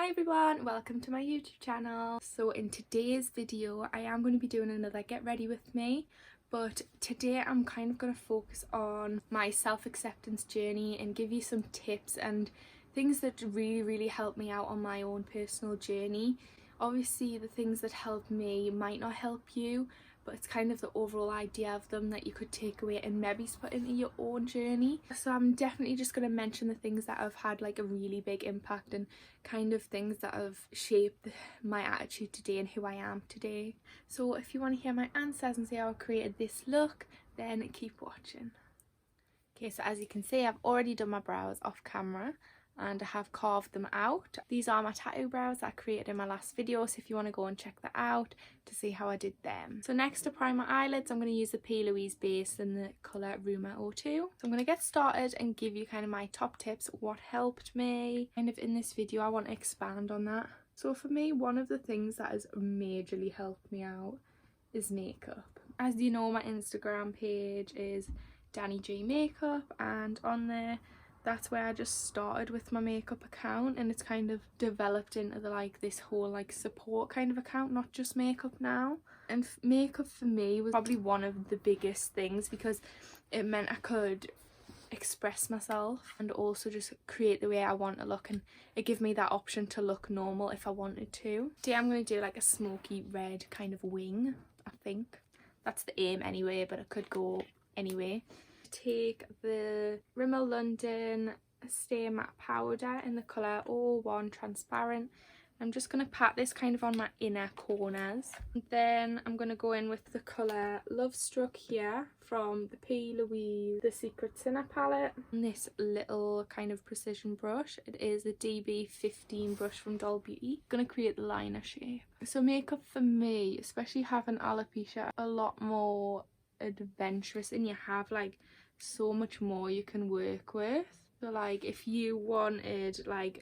Hi everyone, welcome to my YouTube channel. So in today's video I am going to be doing another get ready with me, but today I'm kind of going to focus on my self-acceptance journey and give you some tips and things that really help me out on my own personal journey. Obviously the things that help me might not help you, but it's kind of the overall idea of them that you could take away and maybe put into your own journey. So I'm definitely just going to mention the things that have had like a really big impact and kind of things that have shaped my attitude today and who I am today. So if you want to hear my answers and see how I created this look, then keep watching. Okay, so as you can see I've already done my brows off camera and I have carved them out. These are my tattoo brows that I created in my last video, so if you want to go and check that out to see how I did them. So next to prime my eyelids I'm going to use the Plouise base in the colour Rumour 02. So I'm going to get started and give you kind of my top tips, what helped me. Kind of in this video I want to expand on that. So for me, one of the things that has majorly helped me out is makeup. As you know, my Instagram page is Danny G Makeup, and on there that's where I just started with my makeup account, and it's kind of developed into this whole support kind of account, not just makeup now. And makeup for me was probably one of the biggest things because it meant I could express myself and also just create the way I want to look, and it gave me that option to look normal if I wanted to. Today I'm going to do like a smoky red kind of wing. I think that's the aim anyway, but it could go anyway. Take the Rimmel London Stay Matte Powder in the colour 01 Transparent. I'm just going to pat this kind of on my inner corners. And then I'm going to go in with the colour Love Struck here from the Plouise The Secret Sinner palette. And this little kind of precision brush. It is the DB15 brush from Doll Beauty. I'm going to create the liner shape. So makeup for me, especially having alopecia, a lot more adventurous, and you have so much more you can work with. So if you wanted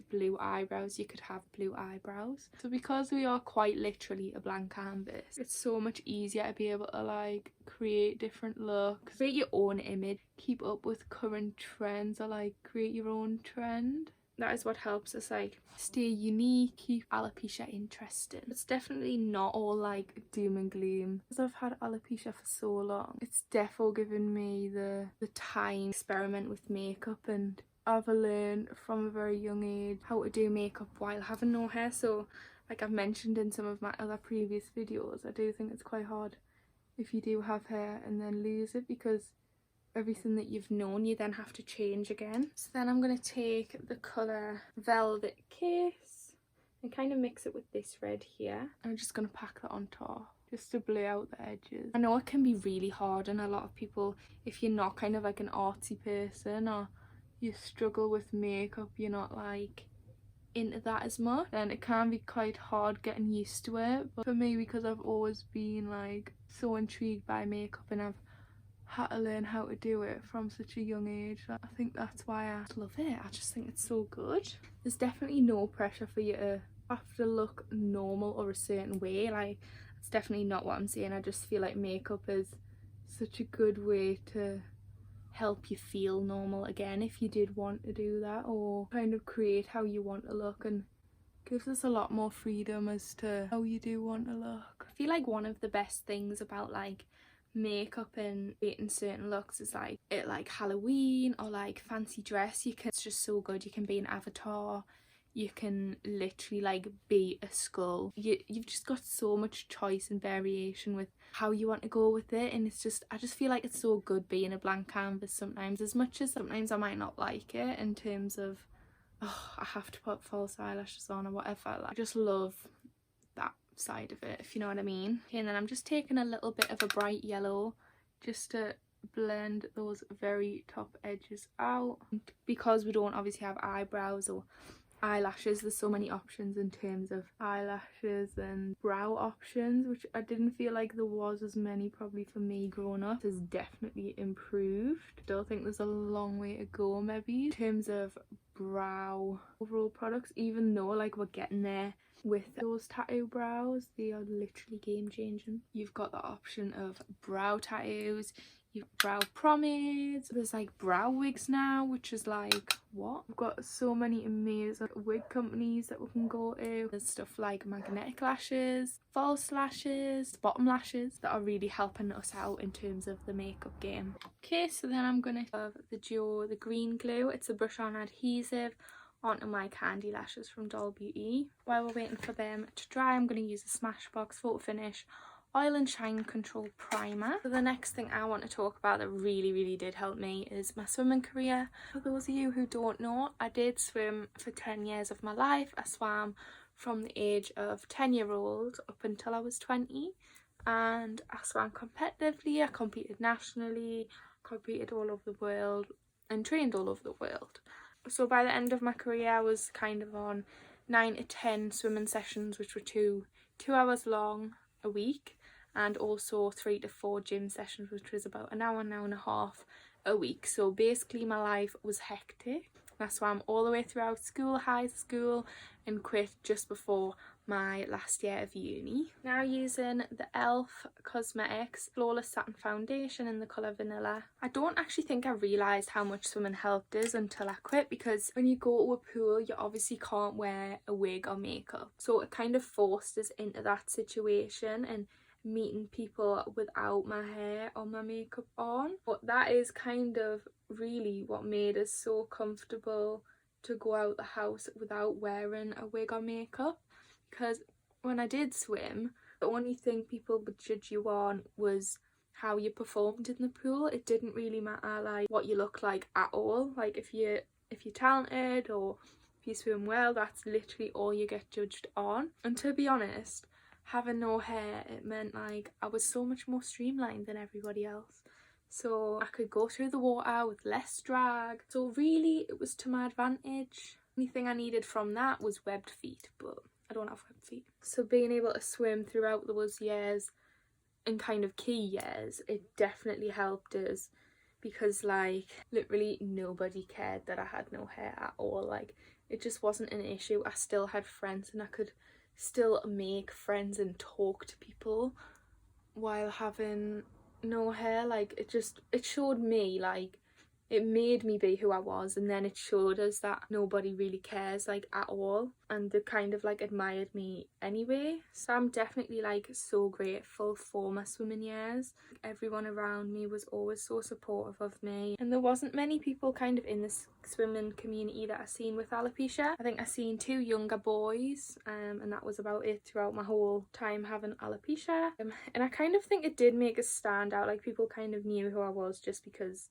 blue eyebrows, you could have blue eyebrows. So because we are quite literally a blank canvas, it's so much easier to be able to create different looks, create your own image, keep up with current trends, or create your own trend. That is what helps us stay unique, keep alopecia interesting. It's definitely not all doom and gloom. Because I've had alopecia for so long, it's defo given me the time to experiment with makeup, and I've learned from a very young age how to do makeup while having no hair. So I've mentioned in some of my other previous videos, I do think it's quite hard if you do have hair and then lose it, because everything that you've known you then have to change again. So then I'm going to take the colour Velvet Kiss and kind of mix it with this red here. I'm just going to pack that on top just to blur out the edges. I know it can be really hard, and a lot of people, if you're not kind of an artsy person, or you struggle with makeup, you're not into that as much, then it can be quite hard getting used to it. But for me, because I've always been so intrigued by makeup and I've had to learn how to do it from such a young age, I think that's why I love it. I just think it's so good. There's definitely no pressure for you to have to look normal or a certain way. It's definitely not what I'm saying. I just feel like makeup is such a good way to help you feel normal again if you did want to do that, or kind of create how you want to look, and gives us a lot more freedom as to how you do want to look. I feel like one of the best things about makeup and creating certain looks is Halloween or fancy dress. It's just so good. You can be an avatar, you can literally be a skull. You've just got so much choice and variation with how you want to go with it, and I just feel like it's so good being a blank canvas sometimes, as much as sometimes I might not like it in terms of I have to put false eyelashes on or whatever. I just love that side of it, if you know what I mean. Okay, and then I'm just taking a little bit of a bright yellow just to blend those very top edges out. Because we don't obviously have eyebrows or eyelashes, there's so many options in terms of eyelashes and brow options, which I didn't feel like there was as many probably for me growing up. It's definitely improved. Still think there's a long way to go maybe in terms of brow overall products, even though we're getting there with those tattoo brows. They are literally game changing. You've got the option of brow tattoos, You've brow pomades, there's like brow wigs now, which is like, what? We've got so many amazing wig companies that we can go to. There's stuff like magnetic lashes, false lashes, bottom lashes that are really helping us out in terms of the makeup game. Okay, so then I'm gonna have the green glue. It's a brush on adhesive onto my candy lashes from Doll Beauty. While we're waiting for them to dry, I'm going to use a Smashbox Photo Finish Oil and Shine Control Primer. So the next thing I want to talk about that really did help me is my swimming career. For those of you who don't know, I did swim for 10 years of my life. I swam from the age of 10-year-old up until I was 20, and I swam competitively. I competed nationally, competed all over the world and trained all over the world. So by the end of my career, I was kind of on 9 to 10 swimming sessions, which were two hours long a week, and also 3 to 4 gym sessions, which was about an hour and a half a week. So basically my life was hectic. I swam all the way throughout school, high school, and quit just before my last year of uni. Now using the e.l.f. Cosmetics Flawless Satin Foundation in the colour Vanilla. I don't actually think I realised how much swimming helped us until I quit, because when you go to a pool you obviously can't wear a wig or makeup. So it kind of forced us into that situation and meeting people without my hair or my makeup on. But that is kind of really what made us so comfortable to go out the house without wearing a wig or makeup. Because when I did swim, the only thing people would judge you on was how you performed in the pool. It didn't really matter like what you look like at all. Like if you're talented or if you swim well, that's literally all you get judged on. And to be honest, having no hair, it meant like I was so much more streamlined than everybody else. So I could go through the water with less drag. So really it was to my advantage. The only thing I needed from that was webbed feet, but I don't have webbed feet. So being able to swim throughout those years and kind of key years, it definitely helped us, because like literally nobody cared that I had no hair at all. Like it just wasn't an issue. I still had friends and I could still make friends and talk to people while having no hair. Like it showed me, like it made me be who I was, and then it showed us that nobody really cares like at all, and they kind of like admired me anyway. So I'm definitely like so grateful for my swimming years. Everyone around me was always so supportive of me, and there wasn't many people kind of in this swimming community that I seen with alopecia. I think I seen 2 younger boys, and that was about it throughout my whole time having alopecia. And I kind of think it did make us stand out. Like people kind of knew who I was just because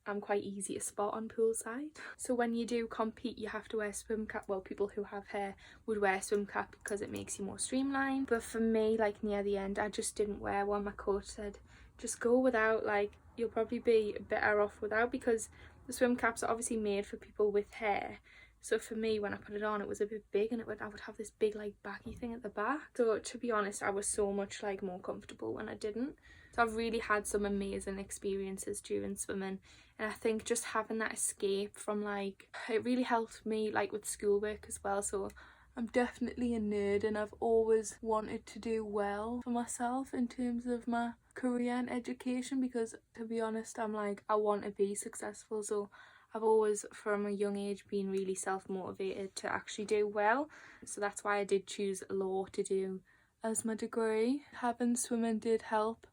I'm quite easy to spot on poolside. So when you do compete, you have to wear swim cap. Well, people who have hair would wear swim cap because it makes you more streamlined. But for me, like near the end, I just didn't wear one. My coach said, just go without, like you'll probably be better off without, because the swim caps are obviously made for people with hair. So for me, when I put it on, it was a bit big, and I would have this big like baggy thing at the back. So to be honest, I was so much like more comfortable when I didn't. So I've really had some amazing experiences during swimming, and I think just having that escape from like, it really helped me like with schoolwork as well. So I'm definitely a nerd, and I've always wanted to do well for myself in terms of my career and education, because to be honest, I'm like, I want to be successful. So I've always from a young age been really self-motivated to actually do well. So that's why I did choose law to do as my degree. Having swimming did help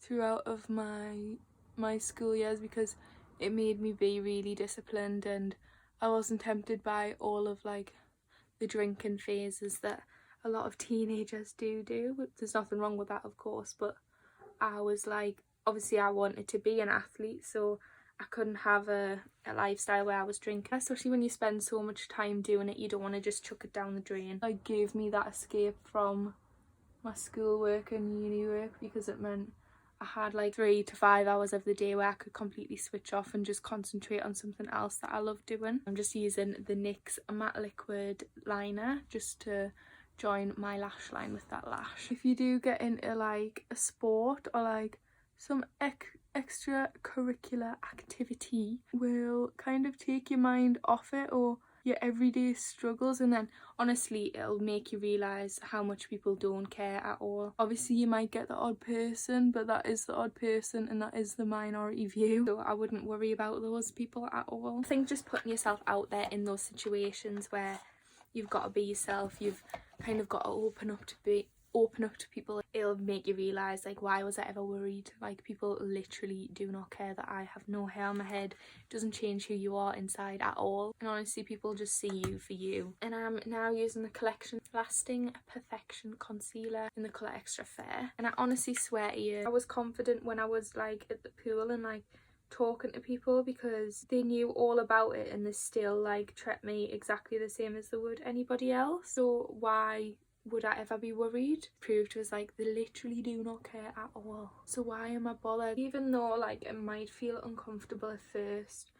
throughout of my school years, because it made me be really disciplined, and I wasn't tempted by all of like the drinking phases that a lot of teenagers do. There's nothing wrong with that, of course, but I was like, obviously I wanted to be an athlete, so I couldn't have a lifestyle where I was drinking, especially when you spend so much time doing it. You don't want to just chuck it down the drain. It gave me that escape from my schoolwork and uni work, because it meant I had like 3 to 5 hours of the day where I could completely switch off and just concentrate on something else that I love doing. I'm just using the NYX matte liquid liner just to join my lash line with that lash. If you do get into like a sport or like some extracurricular activity will kind of take your mind off it, or your everyday struggles, and then honestly it'll make you realise how much people don't care at all. Obviously you might get the odd person, but that is the odd person and that is the minority view, so I wouldn't worry about those people at all. I think just putting yourself out there in those situations where you've got to be yourself, you've kind of got to open up to people, it'll make you realise, like, why was I ever worried? Like, people literally do not care that I have no hair on my head. It doesn't change who you are inside at all, and honestly people just see you for you. And I'm now using the Collection Lasting Perfection Concealer in the colour Extra Fair, and I honestly swear to you, I was confident when I was like at the pool and like talking to people, because they knew all about it and they still like treat me exactly the same as they would anybody else. So why would I ever be worried? Proved was like, they literally do not care at all, so why am I bothered? Even though like it might feel uncomfortable at first,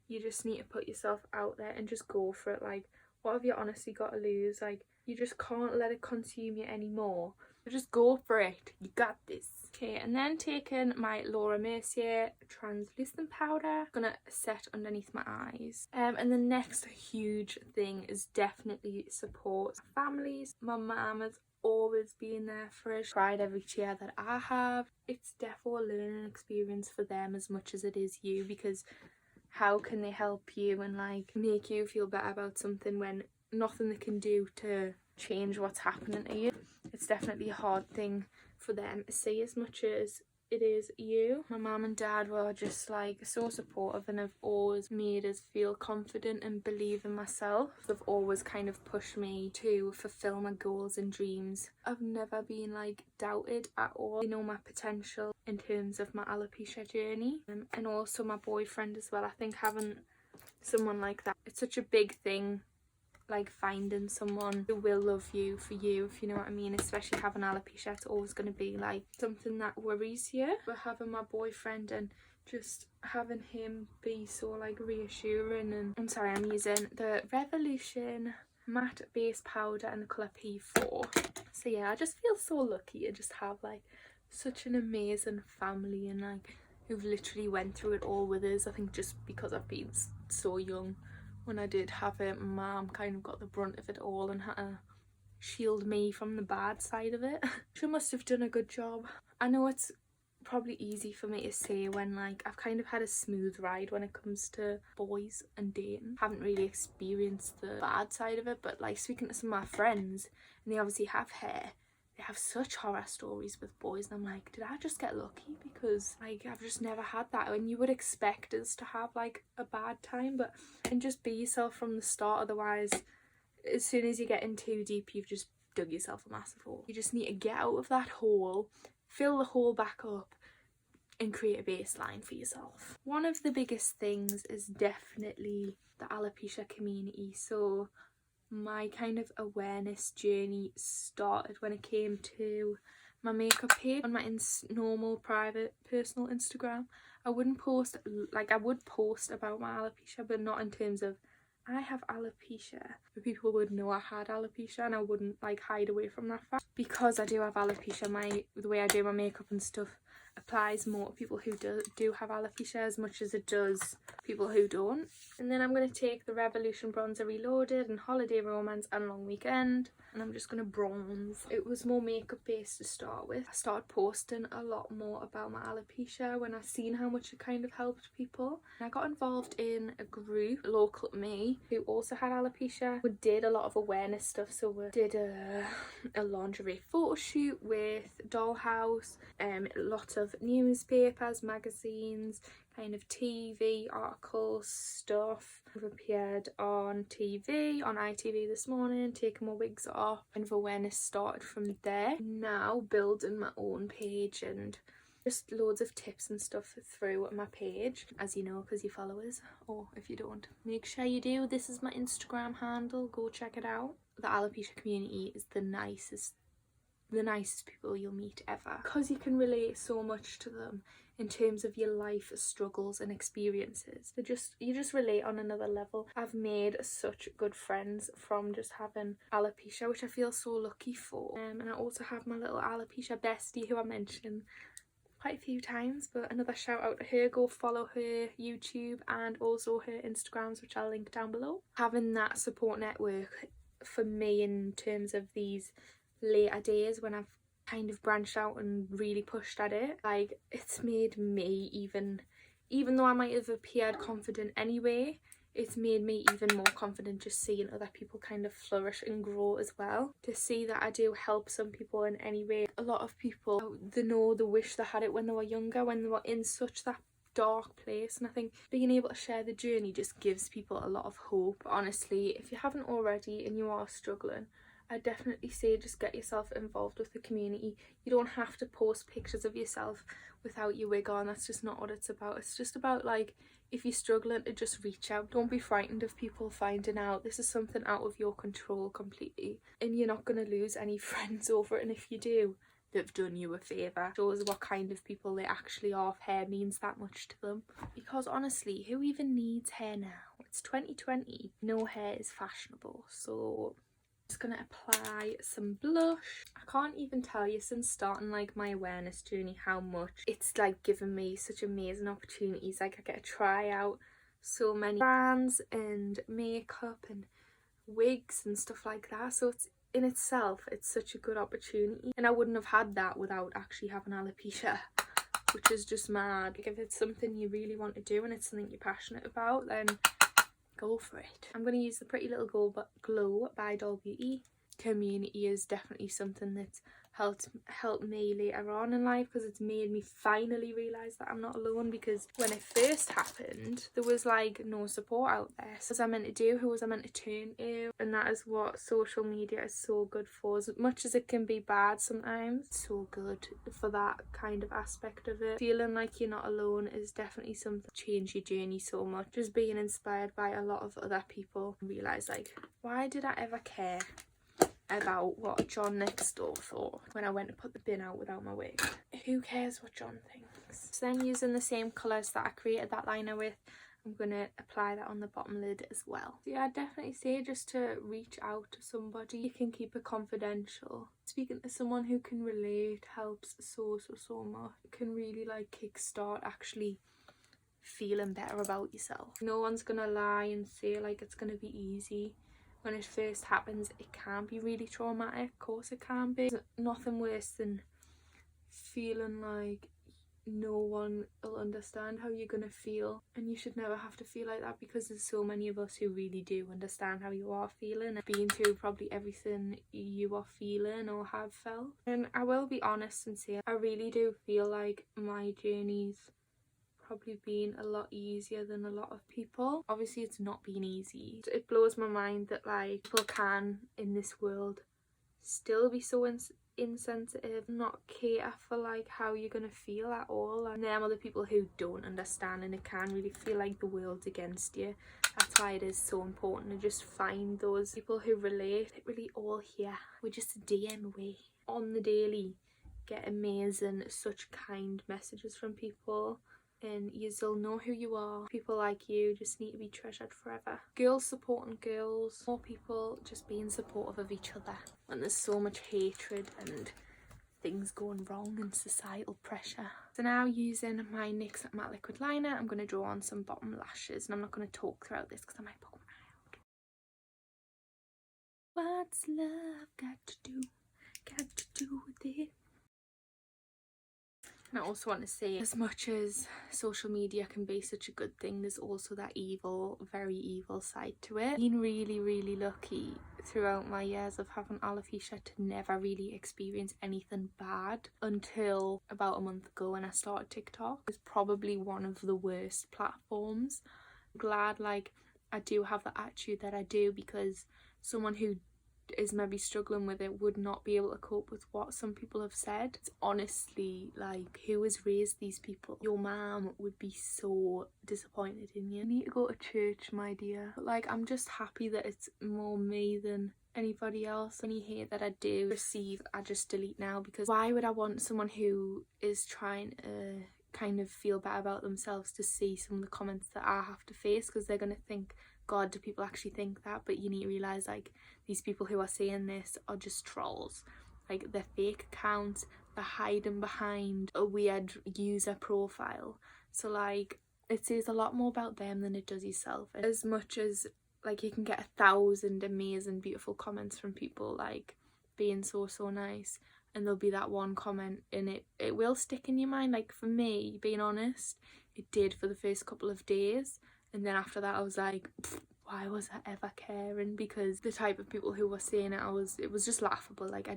you just need to put yourself out there and just go for it. Like, what have you honestly got to lose? Like, you just can't let it consume you anymore, so just go for it, you got this. Okay, and then taking my Mercier translucent powder, gonna set underneath my eyes. And the next huge thing is definitely support families. My mum has always been there for us, cried every tear that I have. It's definitely a learning experience for them as much as it is you, because how can they help you and like make you feel better about something when nothing they can do to change what's happening to you? It's definitely a hard thing for them to see as much as it is you. My mum and dad were just like so supportive and have always made us feel confident and believe in myself. They've always kind of pushed me to fulfill my goals and dreams. I've never been like doubted at all. They know my potential in terms of my alopecia journey, and also my boyfriend as well. I think having someone like that, it's such a big thing, like finding someone who will love you for you, if you know what I mean. Especially having alopecia, it's always going to be like something that worries you. But having my boyfriend and just having him be so like reassuring, and I'm sorry, I'm using the Revolution matte base powder in the colour P4. So yeah, I just feel so lucky to just have like such an amazing family, and like who've literally went through it all with us. I think just because I've been so young when I did have it, my mum kind of got the brunt of it all and had to shield me from the bad side of it. She must have done a good job. I know it's probably easy for me to say when like I've kind of had a smooth ride when it comes to boys and dating. Haven't really experienced the bad side of it, but like speaking to some of my friends, and they obviously have hair, they have such horror stories with boys, and I'm like, did I just get lucky? Because like I've just never had that. And you would expect us to have like a bad time, but and just be yourself from the start, otherwise as soon as you get in too deep, you've just dug yourself a massive hole. You just need to get out of that hole, fill the hole back up, and create a baseline for yourself. One of the biggest things is definitely the alopecia community. So my kind of awareness journey started when it came to my makeup page on my normal private personal Instagram. I wouldn't post, like I would post about my alopecia, but not in terms of I have alopecia, but people would know I had alopecia, and I wouldn't like hide away from that fact. Because I do have alopecia, the way I do my makeup and stuff applies more to people who do have alopecia as much as it does people who don't. And then I'm going to take the Revolution Bronzer Reloaded and Holiday Romance and Long Weekend, and I'm just going to bronze. It was more makeup based to start with. I started posting a lot more about my alopecia when I seen how much it kind of helped people. And I got involved in a group local to me who also had alopecia. We did a lot of awareness stuff, so we did a lingerie photo shoot with Dollhouse, lots of newspapers, magazines, kind of TV articles, stuff. I've appeared on TV, on ITV this morning, taking my wigs off. Kind of awareness started from there. Now building my own page and just loads of tips and stuff through my page, as you know, because you follow us, or if you don't, make sure you do. This is my Instagram handle, go check it out. The alopecia community is the nicest people you'll meet ever, because you can relate so much to them in terms of your life struggles and experiences. You just relate on another level. I've made such good friends from just having alopecia, which I feel so lucky for. And I also have my little alopecia bestie who I mentioned quite a few times, but another shout out to her. Go follow her YouTube and also her Instagrams, which I'll link down below. Having that support network for me in terms of these later days when I've kind of branched out and really pushed at it, like, it's made me even though I might have appeared confident anyway, it's made me even more confident just seeing other people kind of flourish and grow as well. To see that I do help some people in any way. A lot of people, they wish they had it when they were younger, when they were in such that dark place, and I think being able to share the journey just gives people a lot of hope. Honestly, if you haven't already and you are struggling, I definitely say just get yourself involved with the community. You don't have to post pictures of yourself without your wig on. That's just not what it's about. It's just about, like, if you're struggling, to just reach out. Don't be frightened of people finding out. This is something out of your control completely, and you're not going to lose any friends over it, and if you do, they've done you a favour. Shows what kind of people they actually are if hair means that much to them. Because honestly, who even needs hair now? It's 2020. No hair is fashionable, so just gonna apply some blush. I can't even tell you since starting like my awareness journey how much it's like given me such amazing opportunities. Like, I get to try out so many brands and makeup and wigs and stuff like that, so it's in itself, it's such a good opportunity, and I wouldn't have had that without actually having alopecia, which is just mad. Like, if it's something you really want to do and it's something you're passionate about, then go for it. I'm going to use the Pretty Little Glow by Doll Beauty. Community is definitely something that's helped me later on in life, because it's made me finally realise that I'm not alone. Because when it first happened, there was like no support out there. So what was I meant to do? Who was I meant to turn to? And that is what social media is so good for. As much as it can be bad sometimes, it's so good for that kind of aspect of it. Feeling like you're not alone is definitely something that changed your journey so much. Just being inspired by a lot of other people, realise like, why did I ever care about what John next door thought when I went to put the bin out without my wig? Who cares what John thinks? So then, using the same colours that I created that liner with, I'm going to apply that on the bottom lid as well. So yeah, I'd definitely say just to reach out to somebody. You can keep it confidential. Speaking to someone who can relate helps so much. It can really like kickstart actually feeling better about yourself. No one's gonna lie and say like it's gonna be easy. When it first happens, it can be really traumatic. Of course it can be. There's nothing worse than feeling like no one will understand how you're gonna feel, and you should never have to feel like that, because there's so many of us who really do understand how you are feeling and been through probably everything you are feeling or have felt. And I will be honest and say, I really do feel like my journey's probably been a lot easier than a lot of people. Obviously it's not been easy. It blows my mind that like people can in this world still be so insensitive, not care for like how you're gonna feel at all, and there are other people who don't understand, and it can really feel like the world's against you. That's why it is so important to just find those people who relate. It really all here. We're just a DM away. On the daily, get amazing, such kind messages from people, and you'll know who you are. People like you just need to be treasured forever. Girls supporting girls, more people just being supportive of each other when there's so much hatred and things going wrong and societal pressure. So now, using my NYX matte liquid liner, I'm going to draw on some bottom lashes, and I'm not going to talk throughout this because I might poke them out. What's love got to do with it? And I also want to say, as much as social media can be such a good thing, there's also that evil, very evil side to it. I've been really lucky throughout my years of having alopecia to never really experience anything bad until about a month ago when I started TikTok. It's probably one of the worst platforms. I'm glad like I do have the attitude that I do, because someone who is maybe struggling with it would not be able to cope with what some people have said. It's honestly like, who has raised these people? Your mum would be so disappointed in you. You need to go to church, my dear. But like, I'm just happy that it's more me than anybody else. Any hate that I do receive, I just delete now, because why would I want someone who is trying to kind of feel bad about themselves to see some of the comments that I have to face? Because they're going to think, God, do people actually think that? But you need to realise like, these people who are saying this are just trolls, like their fake accounts, they're hiding behind a weird user profile. So like it says a lot more about them than it does yourself. As much as like you can get 1,000 amazing beautiful comments from people like being so nice, and there'll be that one comment and it will stick in your mind. Like for me, being honest, it did for the first couple of days, and then after that I was like, why was I ever caring? Because the type of people who were saying it, it was just laughable. Like I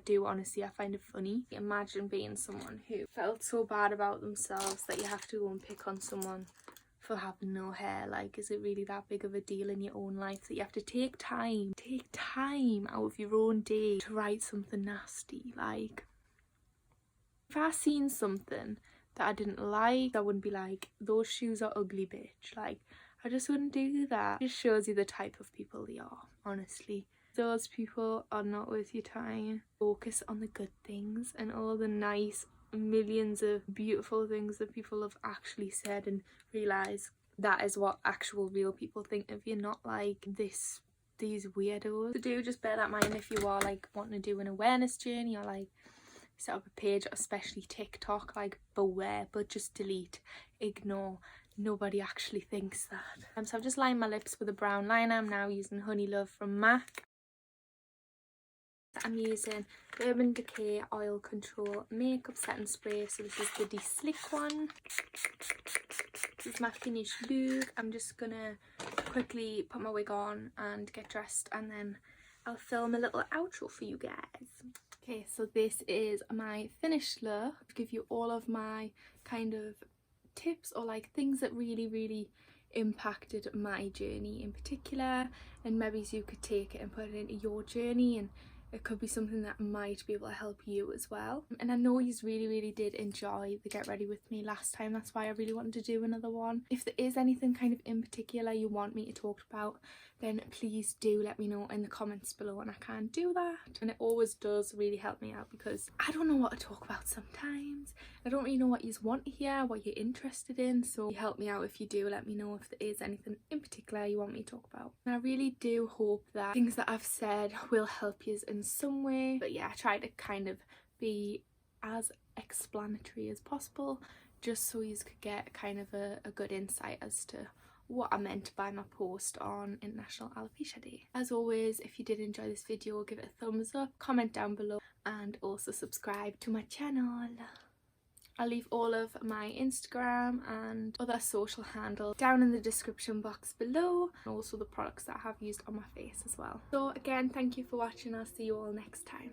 find it funny. Imagine being someone who felt so bad about themselves that you have to go and pick on someone for having no hair. Like, is it really that big of a deal in your own life that you have to take time out of your own day to write something nasty? Like, if I seen something that I didn't like, I wouldn't be like, those shoes are ugly, bitch. Like, I just wouldn't do that. It just shows you the type of people they are, honestly. Those people are not worth your time. Focus on the good things and all the nice millions of beautiful things that people have actually said, and realise that is what actual real people think of you, not like these weirdos. So do just bear that in mind if you are like wanting to do an awareness journey or like set up a page, especially TikTok. Like beware, but just delete, ignore. Nobody actually thinks that. So I've just lined my lips with a brown liner. I'm now using Honey Love from MAC. I'm using Urban Decay Oil Control Makeup Setting Spray. So this is the De-Slick one. This is my finished look. I'm just gonna quickly put my wig on and get dressed, and then I'll film a little outro for you guys. Okay, so this is my finished look. I'll give you all of my kind of tips or like things that really impacted my journey in particular, and maybe you could take it and put it into your journey, and it could be something that might be able to help you as well. And I know you really did enjoy the Get Ready With Me last time. That's why I really wanted to do another one. If there is anything kind of in particular you want me to talk about, then please do let me know in the comments below, and I can do that. And it always does really help me out, because I don't know what to talk about sometimes. I don't really know what you want to hear, what you're interested in, so help me out if you do let me know if there is anything in particular you want me to talk about. And I really do hope that things that I've said will help you in some way. But yeah, I try to kind of be as explanatory as possible, just so you could get kind of a good insight as to what I meant by my post on International Alopecia Day. As always, if you did enjoy this video, give it a thumbs up, comment down below, and also subscribe to my channel. I'll leave all of my Instagram and other social handles down in the description box below, and also the products that I have used on my face as well. So again, thank you for watching. I'll see you all next time.